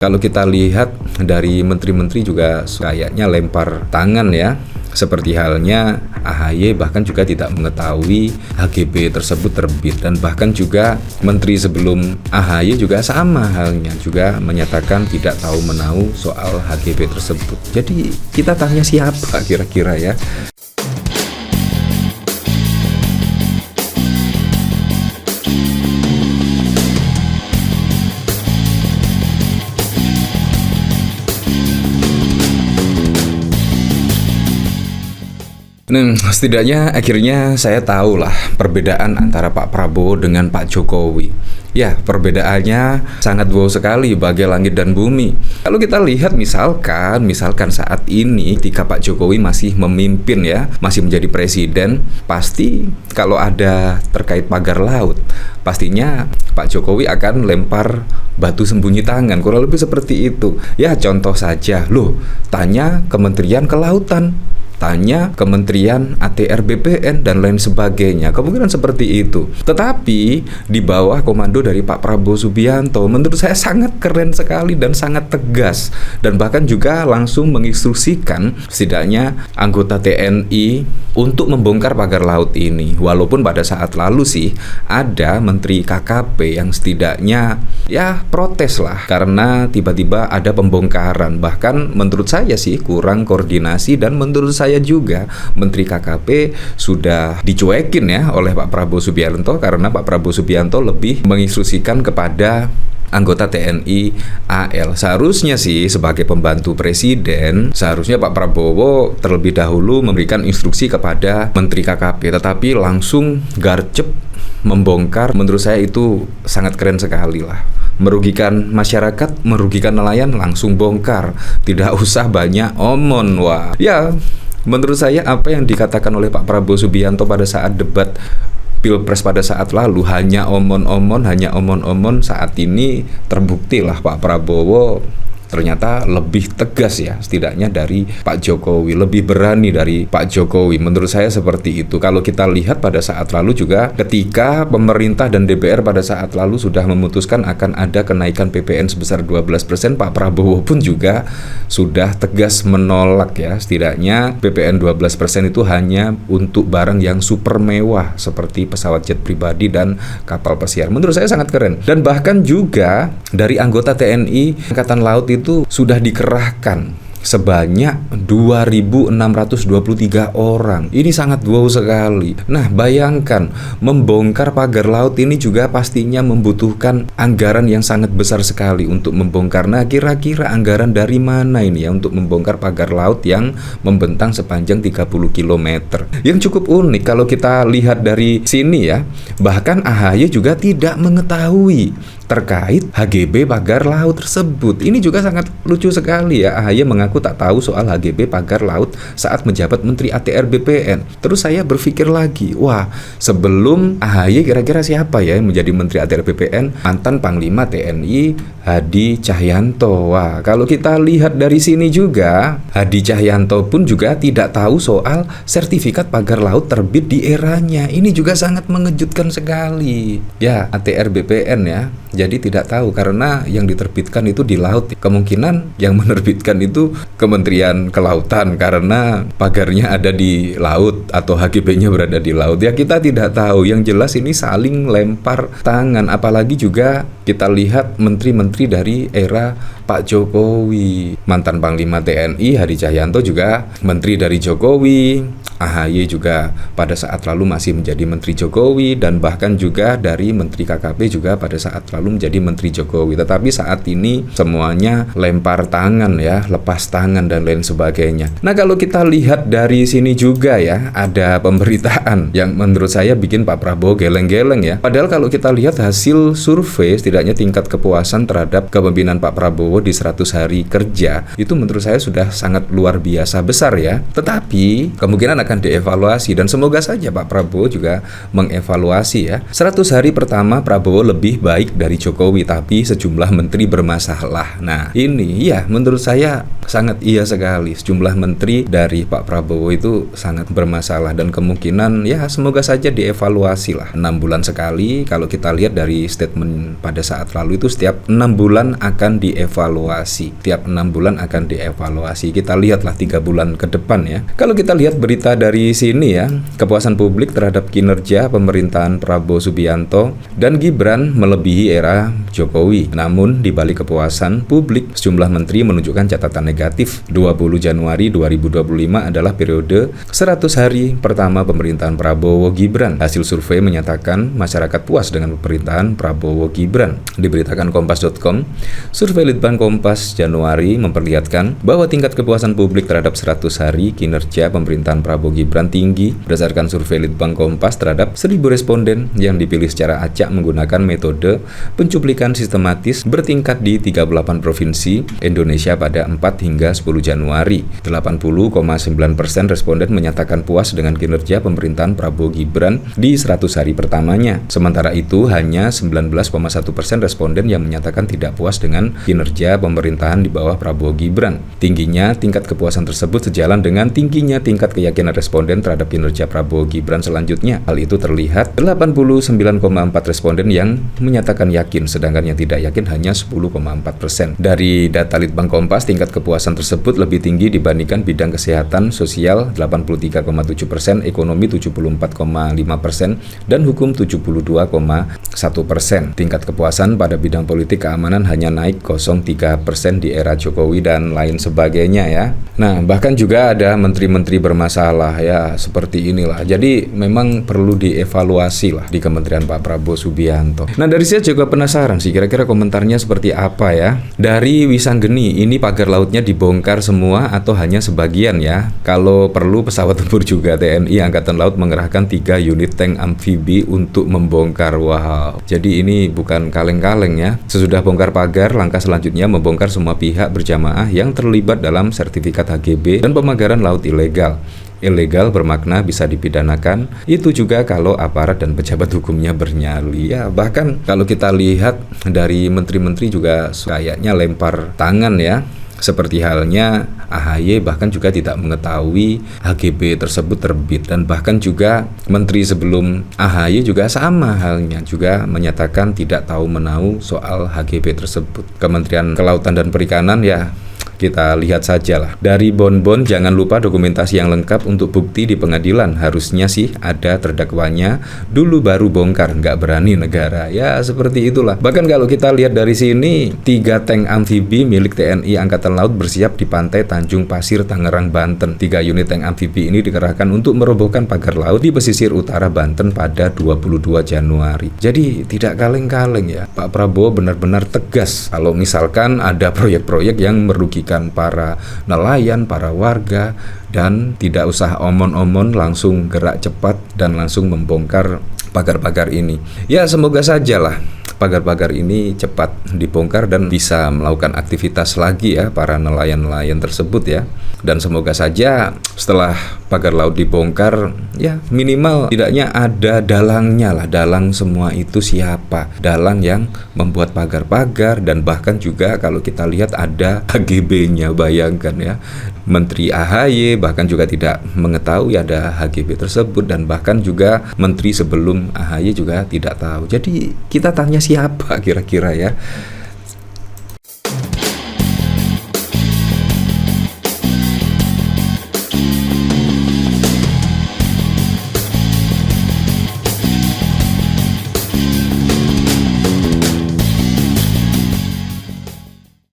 Kalau kita lihat dari menteri-menteri juga kayaknya lempar tangan ya. Seperti halnya AHY bahkan juga tidak mengetahui HGB tersebut terbit, dan bahkan juga menteri sebelum AHY juga sama halnya, juga menyatakan tidak tahu menahu soal HGB tersebut. Jadi kita tanya siapa kira-kira ya? Setidaknya akhirnya saya tahu lah perbedaan antara Pak Prabowo dengan Pak Jokowi. Ya, perbedaannya sangat jauh sekali, bagai langit dan bumi. Kalau kita lihat misalkan saat ini ketika Pak Jokowi masih memimpin ya, masih menjadi presiden, pasti kalau ada terkait pagar laut, pastinya Pak Jokowi akan lempar batu sembunyi tangan, kurang lebih seperti itu. Ya, contoh saja, tanya Kementerian Kelautan, tanya Kementerian ATR BPN dan lain sebagainya, kemungkinan seperti itu. Tetapi di bawah komando dari Pak Prabowo Subianto, menurut saya sangat keren sekali dan sangat tegas, dan bahkan juga langsung menginstruksikan setidaknya anggota TNI untuk membongkar pagar laut ini. Walaupun pada saat lalu sih ada Menteri KKP yang setidaknya ya protes lah karena tiba-tiba ada pembongkaran. Bahkan menurut saya sih kurang koordinasi, dan menurut saya juga Menteri KKP sudah dicuekin ya oleh Pak Prabowo Subianto, karena Pak Prabowo Subianto lebih menginstruksikan kepada anggota TNI AL. Seharusnya sih sebagai pembantu presiden, seharusnya Pak Prabowo terlebih dahulu memberikan instruksi kepada Menteri KKP, tetapi langsung garcep membongkar. Menurut saya itu sangat keren sekali lah. Merugikan masyarakat, merugikan nelayan, langsung bongkar. Tidak usah banyak omon. Wah, ya menurut saya apa yang dikatakan oleh Pak Prabowo Subianto pada saat debat Pilpres pada saat lalu hanya omon-omon, saat ini terbukti lah Pak Prabowo ternyata lebih tegas ya, setidaknya dari Pak Jokowi, lebih berani dari Pak Jokowi. Menurut saya seperti itu. Kalau kita lihat pada saat lalu juga ketika pemerintah dan DPR pada saat lalu sudah memutuskan akan ada kenaikan PPN sebesar 12%, Pak Prabowo pun juga sudah tegas menolak ya. Setidaknya PPN 12% itu hanya untuk barang yang super mewah seperti pesawat jet pribadi dan kapal pesiar. Menurut saya sangat keren. Dan bahkan juga dari anggota TNI Angkatan Laut itu sudah dikerahkan sebanyak 2.623 orang. Ini sangat wow sekali. Nah, bayangkan membongkar pagar laut ini juga pastinya membutuhkan anggaran yang sangat besar sekali untuk membongkar. Nah, kira-kira anggaran dari mana ini ya untuk membongkar pagar laut yang membentang sepanjang 30 km. Yang cukup unik kalau kita lihat dari sini ya, bahkan AHY juga tidak mengetahui terkait HGB pagar laut tersebut. Ini juga sangat lucu sekali ya. AHY mengaku tak tahu soal HGB pagar laut saat menjabat Menteri ATR BPN. Terus saya berpikir lagi, wah, sebelum AHY kira-kira siapa ya yang menjadi Menteri ATR BPN? Mantan Panglima TNI Hadi Cahyanto. Wah, kalau kita lihat dari sini juga, Hadi Cahyanto pun juga tidak tahu soal sertifikat pagar laut terbit di eranya. Ini juga sangat mengejutkan sekali. Ya, ATR BPN ya. Jadi tidak tahu karena yang diterbitkan itu di laut. Kemungkinan yang menerbitkan itu Kementerian Kelautan karena pagarnya ada di laut atau HGB-nya berada di laut. Ya, kita tidak tahu. Yang jelas ini saling lempar tangan. Apalagi juga kita lihat menteri-menteri dari era Pak Jokowi. Mantan Panglima TNI Hadi Cahyanto juga menteri dari Jokowi. AHY juga pada saat lalu masih menjadi Menteri Jokowi, dan bahkan juga dari Menteri KKP juga pada saat lalu menjadi Menteri Jokowi. Tetapi saat ini semuanya lempar tangan ya, lepas tangan dan lain sebagainya. Nah, kalau kita lihat dari sini juga ya, ada pemberitaan yang menurut saya bikin Pak Prabowo geleng-geleng ya. Padahal kalau kita lihat hasil survei, setidaknya tingkat kepuasan terhadap kepemimpinan Pak Prabowo di 100 hari kerja itu menurut saya sudah sangat luar biasa besar ya. Tetapi kemungkinan akan akan dievaluasi, dan semoga saja Pak Prabowo juga mengevaluasi ya. 100 hari pertama Prabowo lebih baik dari Jokowi, tapi sejumlah menteri bermasalah. Nah, ini ya menurut saya sangat iya sekali. Sejumlah menteri dari Pak Prabowo itu sangat bermasalah, dan kemungkinan ya semoga saja dievaluasi lah. 6 bulan sekali, kalau kita lihat dari statement pada saat lalu itu setiap 6 bulan akan dievaluasi. Tiap 6 bulan akan dievaluasi. Kita lihatlah 3 bulan ke depan ya. Kalau kita lihat berita dari sini ya, kepuasan publik terhadap kinerja pemerintahan Prabowo Subianto dan Gibran melebihi era Jokowi. Namun di balik kepuasan publik, sejumlah menteri menunjukkan catatan negatif. 20 Januari 2025 adalah periode 100 hari pertama pemerintahan Prabowo Gibran. Hasil survei menyatakan masyarakat puas dengan pemerintahan Prabowo Gibran. Diberitakan Kompas.com, survei Litbang Kompas Januari memperlihatkan bahwa tingkat kepuasan publik terhadap 100 hari kinerja pemerintahan Prabowo Gibran tinggi. Berdasarkan survei Litbang Kompas terhadap 1.000 responden yang dipilih secara acak menggunakan metode pencuplikan sistematis bertingkat di 38 provinsi Indonesia pada 4 hingga 10 Januari. 80,9% responden menyatakan puas dengan kinerja pemerintahan Prabowo Gibran di 100 hari pertamanya. Sementara itu, hanya 19,1% responden yang menyatakan tidak puas dengan kinerja pemerintahan di bawah Prabowo Gibran. Tingginya tingkat kepuasan tersebut sejalan dengan tingginya tingkat keyakinan responden terhadap kinerja Prabowo Gibran selanjutnya. Hal itu terlihat 89,4 responden yang menyatakan yakin, sedangkan yang tidak yakin hanya 10,4%. Dari data Litbang Kompas, tingkat kepuasan tersebut lebih tinggi dibandingkan bidang kesehatan sosial 83,7%, ekonomi 74,5%, dan hukum 72,1%. Tingkat kepuasan pada bidang politik keamanan hanya naik 0,3% di era Jokowi dan lain sebagainya ya. Nah, bahkan juga ada menteri-menteri bermasalah ya, seperti inilah. Jadi memang perlu dievaluasi lah di Kementerian Pak Prabowo Subianto. Nah, dari saya juga penasaran sih kira-kira komentarnya seperti apa ya. Dari Wisanggeni, ini pagar lautnya dibongkar semua atau hanya sebagian ya? Kalau perlu pesawat tempur juga. TNI Angkatan Laut mengerahkan 3 unit tank amfibi untuk membongkar. Wow, jadi ini bukan kaleng-kaleng ya. Sesudah bongkar pagar, langkah selanjutnya membongkar semua pihak berjamaah yang terlibat dalam sertifikat HGB dan pemagaran laut ilegal. Ilegal bermakna bisa dipidanakan, itu juga kalau aparat dan pejabat hukumnya bernyali ya. Bahkan kalau kita lihat dari menteri-menteri juga kayaknya lempar tangan ya, seperti halnya AHY bahkan juga tidak mengetahui HGB tersebut terbit, dan bahkan juga menteri sebelum AHY juga sama halnya, juga menyatakan tidak tahu menahu soal HGB tersebut. Kementerian Kelautan dan Perikanan ya, kita lihat saja lah. Dari Bonbon, jangan lupa dokumentasi yang lengkap untuk bukti di pengadilan. Harusnya sih ada terdakwanya dulu baru bongkar, nggak berani negara. Ya seperti itulah. Bahkan kalau kita lihat dari sini, 3 tank amfibi milik TNI Angkatan Laut bersiap di pantai Tanjung Pasir, Tangerang, Banten. 3 unit tank amfibi ini dikerahkan untuk merobohkan pagar laut di pesisir utara Banten pada 22 Januari. Jadi tidak kaleng-kaleng ya. Pak Prabowo benar-benar tegas kalau misalkan ada proyek-proyek yang merugikan para nelayan, para warga, dan tidak usah omon-omon, langsung gerak cepat dan langsung membongkar pagar-pagar ini. Ya semoga sajalah pagar-pagar ini cepat dibongkar dan bisa melakukan aktivitas lagi ya para nelayan-nelayan tersebut ya. Dan semoga saja setelah pagar laut dibongkar ya minimal tidaknya ada dalangnya lah. Dalang semua itu siapa? Dalang yang membuat pagar-pagar, dan bahkan juga kalau kita lihat ada HGB-nya, bayangkan ya. Menteri AHY bahkan juga tidak mengetahui ada HGB tersebut, dan bahkan juga menteri sebelum AHY juga tidak tahu. Jadi kita tanya siapa kira-kira ya.